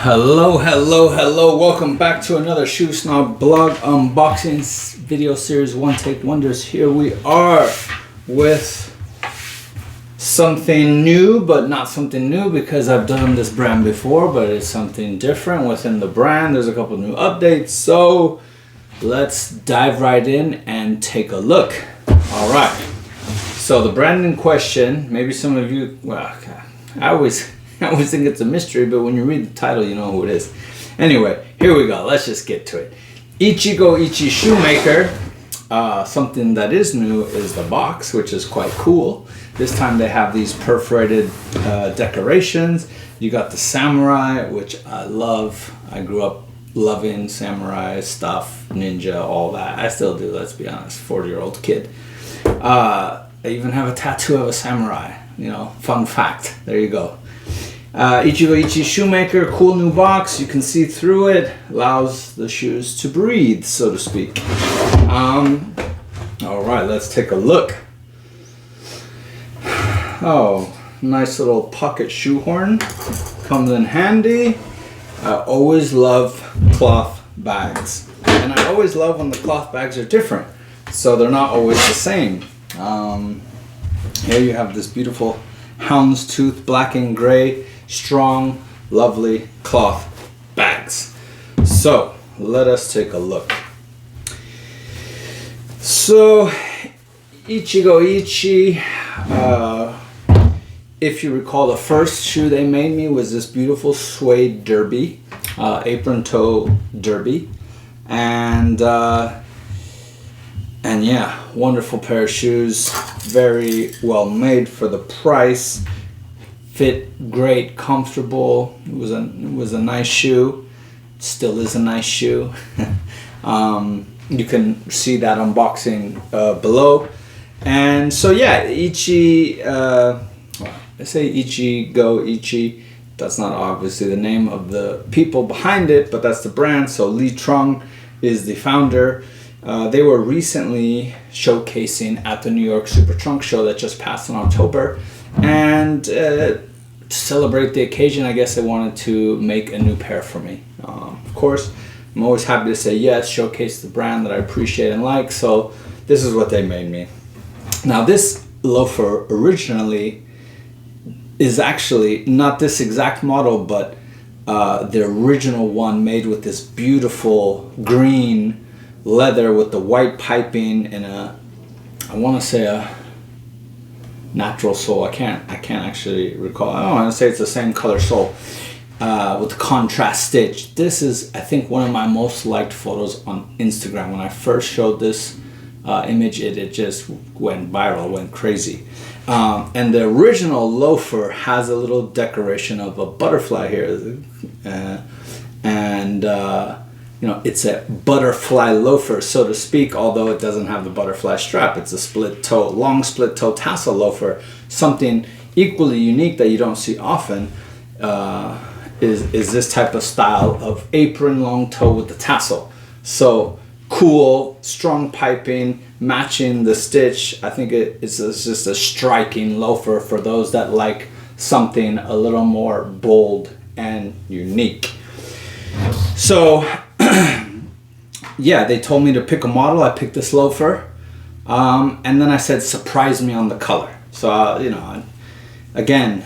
Hello. Welcome back to another Shoe Snob blog unboxing video series, One Take Wonders. Here we are with something new, but not something new because I've done this brand before, but it's something different within the brand. There's a couple new updates, so let's dive right in and take a look. All right. So the brand in question, maybe some of you, well, I always think it's a mystery, but when you read the title, you know who it is. Anyway, here we go. Let's just get to it. Ichigo Ichie Shoemaker. Something that is new is the box, which is quite cool. This time they have these perforated decorations. You got the samurai, which I love. I grew up loving samurai stuff, ninja, all that. I still do, let's be honest, 40-year-old kid. I even have a tattoo of a samurai. You know, fun fact. There you go. Ichigo Ichie Shoemaker, cool new box. You can see through it. Allows the shoes to breathe, so to speak. All right, let's take a look. Oh, nice little pocket shoehorn. Comes in handy. I always love cloth bags. And I always love when the cloth bags are different. So they're not always the same. Here you have this beautiful houndstooth black and gray, strong, lovely cloth bags. So let us take a look. So Ichigo Ichie, if you recall, the first shoe they made me was this beautiful suede derby, apron toe derby, and yeah, wonderful pair of shoes, very well made for the price. Fit great, comfortable. It was a nice shoe. Still is a nice shoe. You can see that unboxing below. And so yeah, Ichie. I say Ichigo Ichie. That's not obviously the name of the people behind it, but that's the brand. So Lee Trung is the founder. They were recently showcasing at the New York Super Trunk Show that just passed in October. And to celebrate the occasion, I guess they wanted to make a new pair for me. Of course, I'm always happy to say yes, showcase the brand that I appreciate and like. So this is what they made me. Now this loafer originally is actually not this exact model, but the original one made with this beautiful green leather with the white piping and I want to say a natural sole. I can't actually recall. I don't want to say it's the same color sole with the contrast stitch. This is, I think, one of my most liked photos on Instagram. When I first showed this image, it just went viral, went crazy. And the original loafer has a little decoration of a butterfly here, and you know, it's a butterfly loafer, so to speak, although it doesn't have the butterfly strap. It's a split toe, long split toe tassel loafer. Something equally unique that you don't see often is this type of style of apron long toe with the tassel. So cool, strong piping, matching the stitch. I think it's just a striking loafer for those that like something a little more bold and unique. So yeah, they told me to pick a model. I picked this loafer, and then I said, surprise me on the color. So you know, again,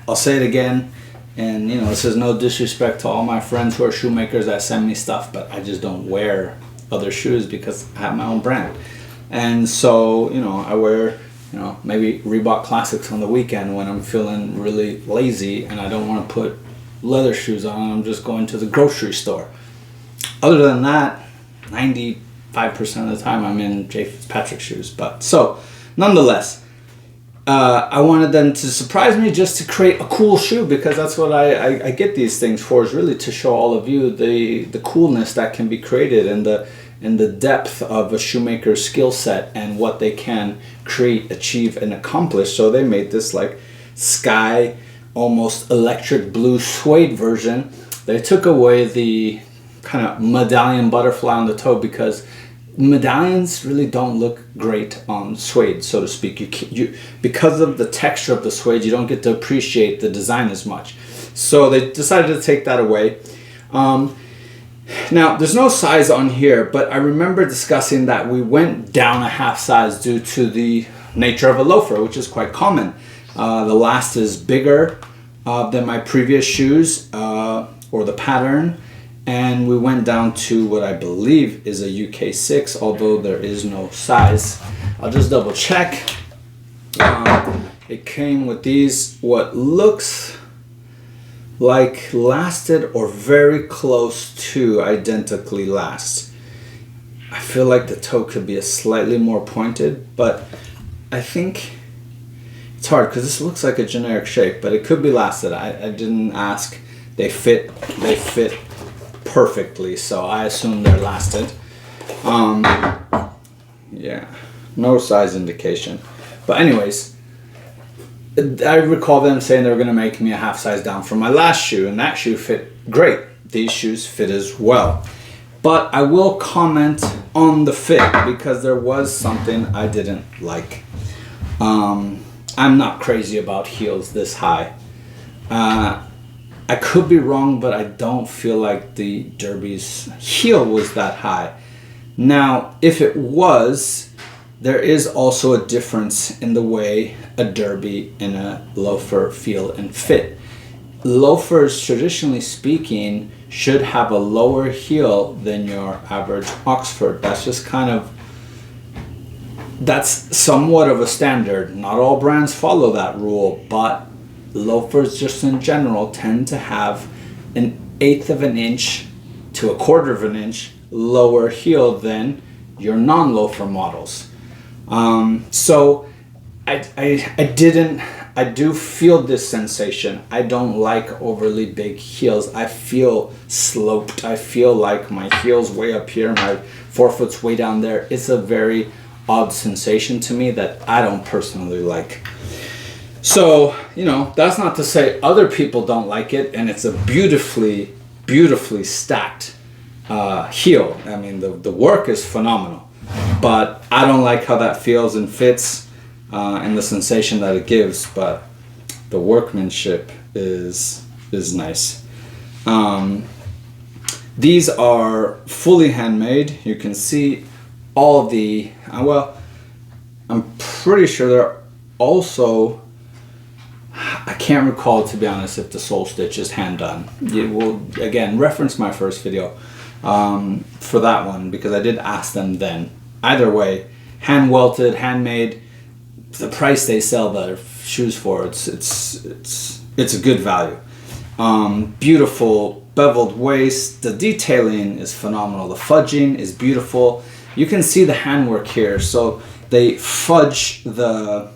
I'll say it again, and you know, this is no disrespect to all my friends who are shoemakers that send me stuff, but I just don't wear other shoes because I have my own brand. And so, you know, I wear, you know, maybe Reebok Classics on the weekend when I'm feeling really lazy and I don't want to put leather shoes on. I'm just going to the grocery store. Other than that, 95% of the time I'm in J. Fitzpatrick shoes. But so, nonetheless, I wanted them to surprise me just to create a cool shoe, because that's what I get these things for, is really to show all of you the coolness that can be created and the depth of a shoemaker's skill set and what they can create, achieve, and accomplish. So they made this like sky, almost electric blue suede version. They took away the kind of medallion butterfly on the toe because medallions really don't look great on suede, so to speak. You because of the texture of the suede, you don't get to appreciate the design as much. So they decided to take that away. Now, there's no size on here, but I remember discussing that we went down a half size due to the nature of a loafer, which is quite common. The last is bigger than my previous shoes, or the pattern, and we went down to what I believe is a UK 6, although there is no size. I'll just double check. It came with these, what looks like lasted or very close to identically last. I feel like the toe could be a slightly more pointed, but I think it's hard because this looks like a generic shape, but it could be lasted. I didn't ask. They fit perfectly, so I assume they're lasted. Yeah, no size indication. But anyways, I recall them saying they were going to make me a half size down from my last shoe, and that shoe fit great. These shoes fit as well. But I will comment on the fit because there was something I didn't like. I'm not crazy about heels this high. I could be wrong, but I don't feel like the Derby's heel was that high. Now, if it was, there is also a difference in the way a Derby and a loafer feel and fit. Loafers, traditionally speaking, should have a lower heel than your average Oxford. That's just kind of, that's somewhat of a standard. Not all brands follow that rule, but loafers just in general tend to have an 1/8 of an inch to 1/4 of an inch lower heel than your non-loafer models. So I do feel this sensation. I don't like overly big heels. I feel sloped. I feel like my heel's way up here, my forefoot's way down there. It's a very odd sensation to me that I don't personally like. So, you know, that's not to say other people don't like it, and it's a beautifully, beautifully stacked heel. I mean, the work is phenomenal, but I don't like how that feels and fits, and the sensation that it gives, but the workmanship is nice. These are fully handmade. You can see all the, well, I'm pretty sure they're also, I can't recall, to be honest, if the sole stitch is hand done. You will, again, reference my first video for that one, because I did ask them then. Either way, hand welted, handmade, the price they sell the shoes for, it's a good value. Beautiful beveled waist. The detailing is phenomenal. The fudging is beautiful. You can see the handwork here. So they fudge the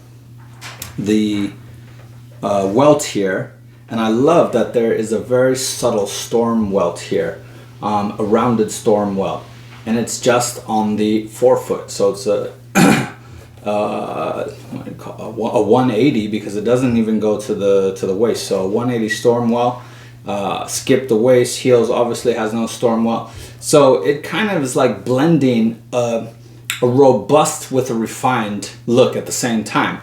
welt here, and I love that there is a very subtle storm welt here, a rounded storm welt, and it's just on the forefoot. So it's a what do you call it? A 180, because it doesn't even go to the waist. So a 180 storm welt. Skip the waist. Heels obviously has no storm welt. So it kind of is like blending a robust with a refined look at the same time.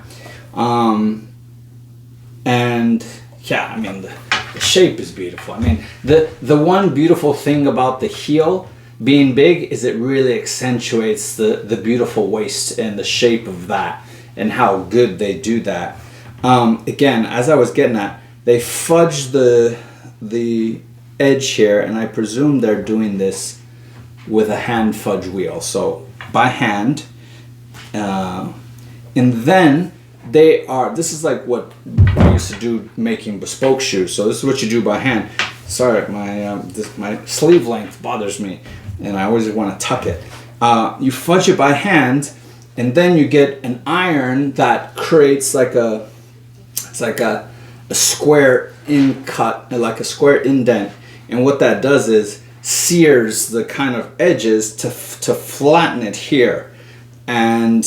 And yeah, I mean, the shape is beautiful. I mean, the one beautiful thing about the heel being big is it really accentuates the beautiful waist and the shape of that, and how good they do that. Again, as I was getting at, they fudge the edge here, and I presume they're doing this with a hand fudge wheel, so by hand. And then this is like what I used to do making bespoke shoes. So this is what you do by hand. Sorry, my sleeve length bothers me, and I always want to tuck it. You fudge it by hand, and then you get an iron that creates like a square in cut, like a square indent, and what that does is sears the kind of edges to flatten it here, and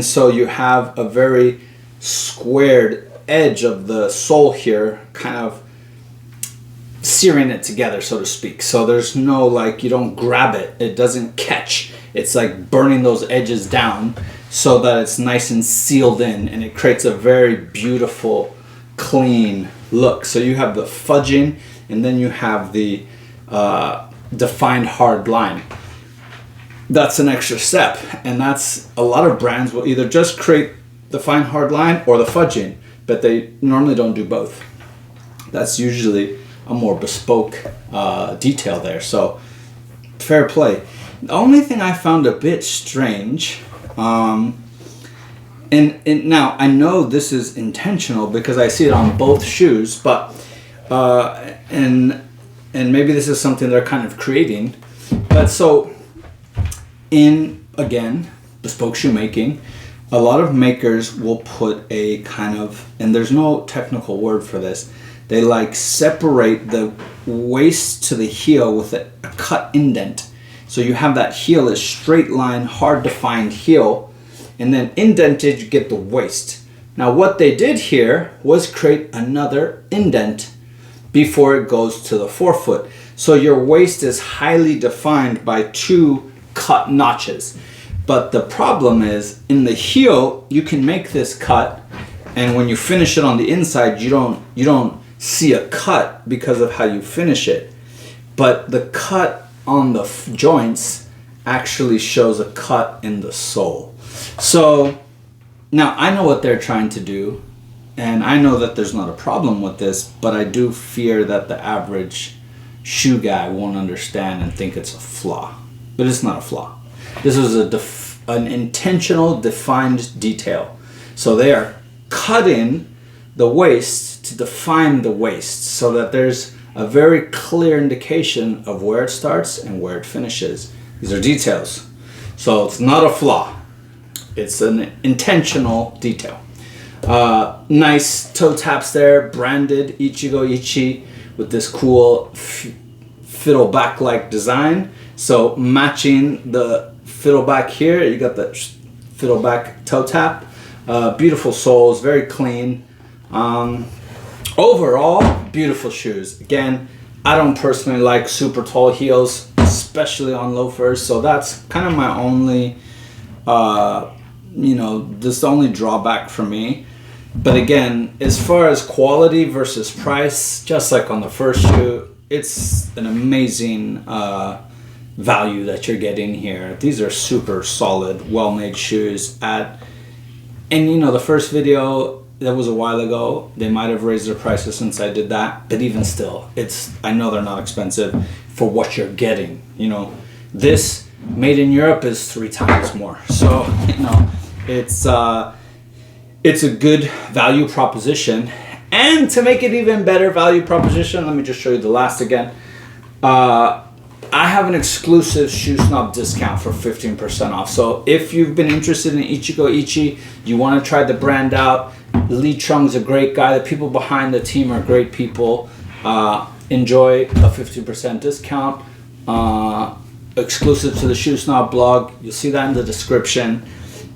so you have a very squared edge of the sole here, kind of searing it together, so to speak. So there's no, like, you don't grab it, it doesn't catch. It's like burning those edges down so that it's nice and sealed in, and it creates a very beautiful, clean look. So you have the fudging, and then you have the defined hard line. That's an extra step, and that's a lot of brands will either just create the fine hard line or the fudging, but they normally don't do both. That's usually a more bespoke detail there. So fair play. The only thing I found a bit strange, and now I know this is intentional because I see it on both shoes, but and maybe this is something they're kind of creating, but so in, again, bespoke shoemaking, a lot of makers will put a kind of, and there's no technical word for this, they like separate the waist to the heel with a cut indent. So you have that heel is straight line, hard defined heel, and then indented you get the waist. Now what they did here was create another indent before it goes to the forefoot. So your waist is highly defined by two cut notches. But the problem is in the heel you can make this cut, and when you finish it on the inside you don't see a cut because of how you finish it. But the cut on the joints actually shows a cut in the sole. So now I know what they're trying to do, and I know that there's not a problem with this, but I do fear that the average shoe guy won't understand and think it's a flaw. But it's not a flaw. This is an intentional defined detail. So they are cutting the waist to define the waist so that there's a very clear indication of where it starts and where it finishes. These are details. So it's not a flaw. It's an intentional detail. Nice toe taps there, branded Ichigo Ichie with this cool fiddleback-like design. So matching the fiddleback here, you got the fiddleback toe tap. Beautiful soles, very clean. Overall, beautiful shoes. Again, I don't personally like super tall heels, especially on loafers. So that's kind of my only, this is the only drawback for me. But again, as far as quality versus price, just like on the first shoe, it's an amazing value that you're getting here. These are super solid, well-made shoes and the first video, that was a while ago. They might have raised their prices since I did that, but even still, I know they're not expensive for what you're getting. This made in Europe is 3 times more. So, it's a good value proposition. And to make it even better value proposition, let me just show you the last again. I have an exclusive Shoe Snob discount for 15% off. So if you've been interested in Ichigo Ichie, you want to try the brand out, Lee Chung's a great guy. The people behind the team are great people. Enjoy a 15% discount exclusive to the Shoe Snob blog. You'll see that in the description.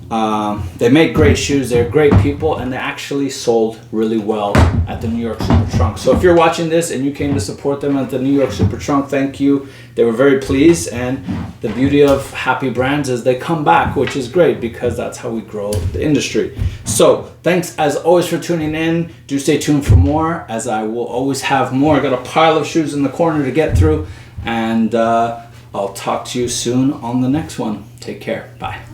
They make great shoes, they're great people, and they actually sold really well at the New York Super Trunk. So if you're watching this and you came to support them at the New York Super Trunk, thank you. They were very pleased, and the beauty of happy brands is they come back, which is great because that's how we grow the industry. So thanks as always for tuning in. Do stay tuned for more, as I will always have more. I got a pile of shoes in the corner to get through, and I'll talk to you soon on the next one. Take care. Bye.